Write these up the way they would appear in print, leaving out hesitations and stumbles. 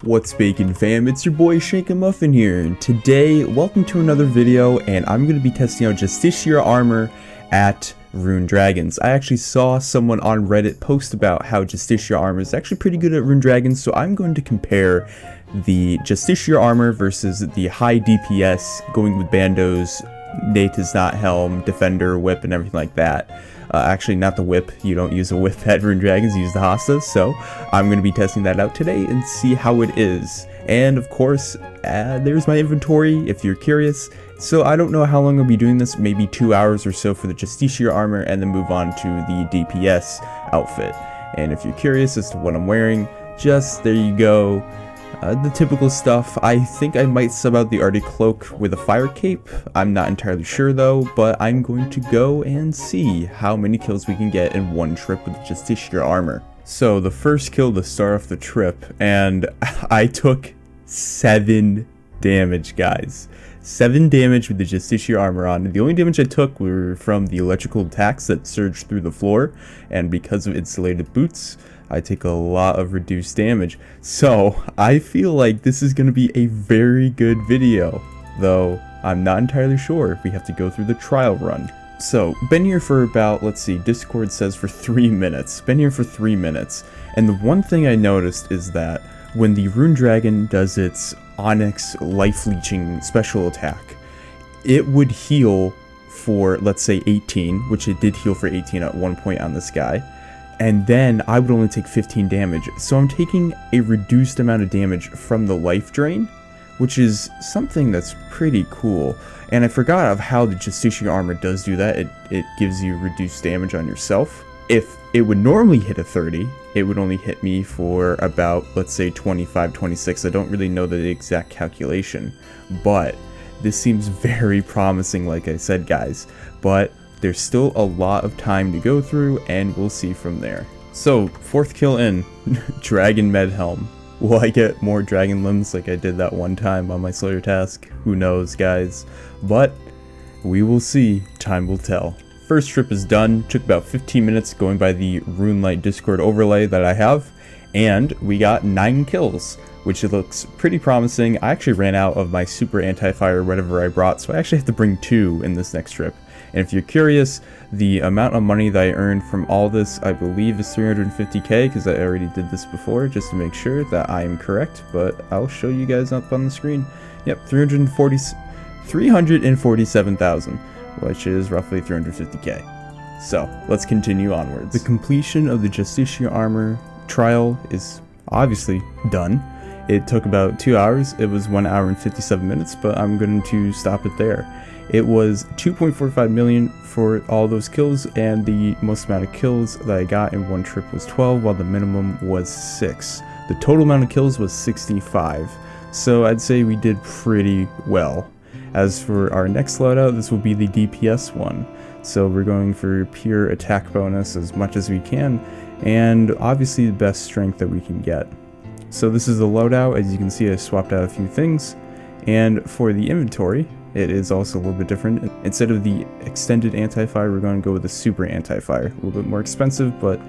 What's bacon fam, it's your boy Shake and Muffin here, and today, welcome to another video, and I'm going to be testing out Justiciar armor at Rune Dragons. I actually saw someone on Reddit post about how Justiciar armor is actually pretty good at Rune Dragons, so I'm going to compare the Justiciar armor versus the high DPS, going with bandos, Nate is not helm, defender, whip, and everything like that. Actually, not the whip. You don't use a whip at Rune Dragons, you use the hostas. So I'm going to be testing that out today and see how it is. And of course, there's my inventory if you're curious. So I don't know how long I'll be doing this, maybe 2 hours or so for the Justiciar armor, and then move on to the DPS outfit. And if you're curious as to what I'm wearing, just there you go. The typical stuff. I think I might sub out the Arctic Cloak with a fire cape. I'm not entirely sure though, but I'm going to go and see how many kills we can get in one trip with Justiciar armor. So the first kill to start off the trip, and I took 7 damage, guys. 7 damage with the Justiciar armor on. The only damage I took were from the electrical attacks that surged through the floor, and because of insulated boots, I take a lot of reduced damage. So I feel like this is going to be a very good video, though I'm not entirely sure if we have to go through the trial run. So been here for about, let's see, Discord says for 3 minutes. Been here for 3 minutes, and the one thing I noticed is that when the Rune Dragon does its Onyx life leeching special attack, it would heal for, let's say, 18, which it did heal for 18 at one point on this guy. And then I would only take 15 damage. So I'm taking a reduced amount of damage from the life drain, which is something that's pretty cool. And I forgot of how the Justiciar armor does do that. It gives you reduced damage on yourself. If it would normally hit a 30, it would only hit me for about, let's say, 25, 26. I don't really know the exact calculation, but this seems very promising, like I said, guys. But there's still a lot of time to go through, and we'll see from there. So, 4th kill in, Dragon Med Helm. Will I get more dragon limbs like I did that one time on my Slayer task? Who knows, guys? But we will see. Time will tell. First trip is done. Took about 15 minutes going by the RuneLite Discord overlay that I have, and we got 9 kills, which looks pretty promising. I actually ran out of my super anti-fire whatever I brought, so I actually have to bring 2 in this next trip. And if you're curious, the amount of money that I earned from all this, I believe, is 350k, because I already did this before, just to make sure that I am correct, but I'll show you guys up on the screen. Yep, 347,000, which is roughly 350k. So, let's continue onwards. The completion of the Justiciar armor trial is obviously done. It took about 2 hours. It was 1 hour and 57 minutes, but I'm going to stop it there. It was 2.45 million for all those kills, and the most amount of kills that I got in one trip was 12, while the minimum was 6. The total amount of kills was 65, so I'd say we did pretty well. As for our next loadout, this will be the DPS one, so we're going for pure attack bonus as much as we can, and obviously the best strength that we can get. So this is the loadout. As you can see, I swapped out a few things, and for the inventory, it is also a little bit different. Instead of the extended anti-fire, we're going to go with the super anti-fire. A little bit more expensive, but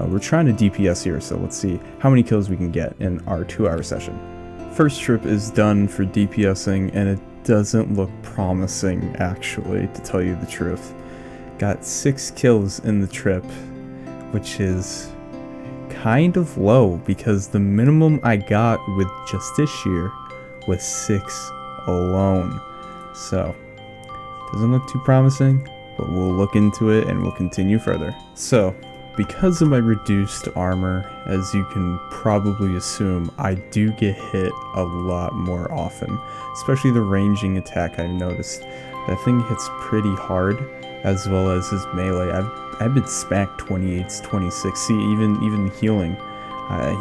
we're trying to DPS here, so let's see how many kills we can get in our 2-hour session. First trip is done for DPSing, and it doesn't look promising, actually, to tell you the truth. Got 6 kills in the trip, which is kind of low, because the minimum I got with Justiciar was 6 alone. So, doesn't look too promising, but we'll look into it and we'll continue further. So, because of my reduced armor, as you can probably assume, I do get hit a lot more often, especially the ranging attack. I've noticed that thing hits pretty hard, as well as his melee. I've been smacked 28s, 26. See, even healing,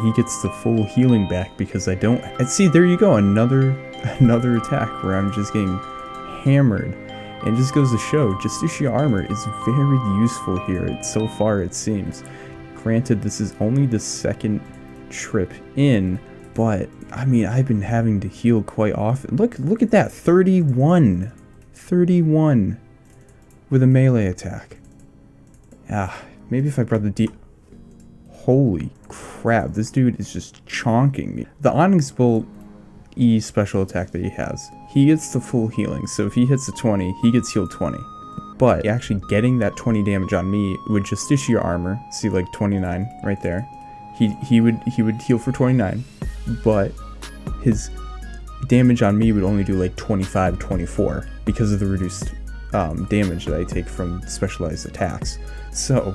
he gets the full healing back because I don't. And see, there you go, another attack where I'm just getting hammered, and just goes to show Justiciar armor is very useful here. So far, it seems. Granted, this is only the 2nd trip in, but I mean, I've been having to heal quite often. Look at that, 31 with a melee attack. Maybe if I brought the Holy crap, this dude is just chonking me. The Onyx Bolt E special attack that he has, he gets the full healing, so if he hits a 20, he gets healed 20. But actually getting that 20 damage on me with Justiciar armor, see like 29 right there, he would heal for 29, but his damage on me would only do like 25, 24 because of the reduced damage that I take from specialized attacks. So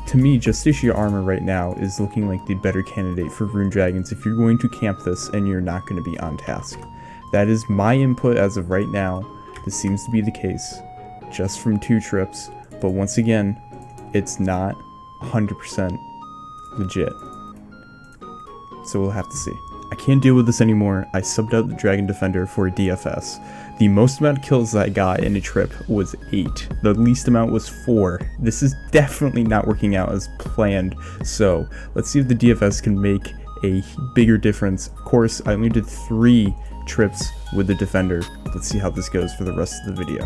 to me, Justiciar armor right now is looking like the better candidate for Rune Dragons if you're going to camp this and you're not going to be on task. That is my input as of right now. This seems to be the case just from 2 trips, but once again, it's not 100% legit. So we'll have to see. I can't deal with this anymore. I subbed out the Dragon Defender for a DFS. The most amount of kills that I got in a trip was 8. The least amount was 4. This is definitely not working out as planned. So let's see if the DFS can make a bigger difference. Of course, I only did 3 trips with the Defender. Let's see how this goes for the rest of the video.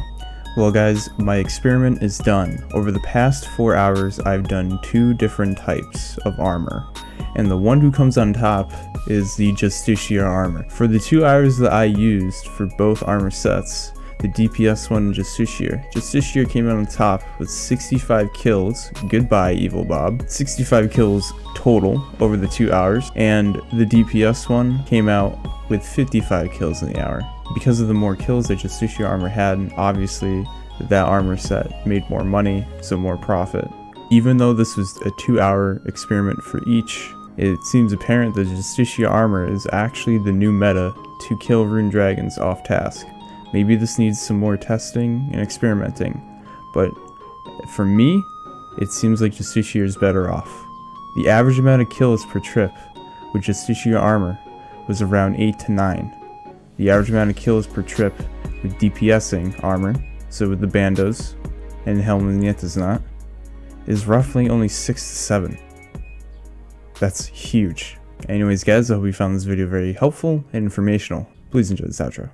Well guys, my experiment is done. Over the past 4 hours, I've done 2 different types of armor, and the one who comes on top is the Justiciar armor. For the 2 hours that I used for both armor sets, the DPS one and Justiciar came out on top with 65 kills, goodbye Evil Bob, 65 kills total over the 2 hours, and the DPS one came out with 55 kills in the hour. Because of the more kills that Justiciar armor had, obviously that armor set made more money, so more profit. Even though this was a 2-hour experiment for each, it seems apparent that Justiciar armor is actually the new meta to kill Rune Dragons off task. Maybe this needs some more testing and experimenting, but for me, it seems like Justiciar is better off. The average amount of kills per trip with Justiciar armor was around 8 to 9. The average amount of kills per trip with DPSing armor, so with the Bandos and Helm and Nietzsche, is roughly only 6 to 7. That's huge. Anyways guys, I hope you found this video very helpful and informational. Please enjoy this outro.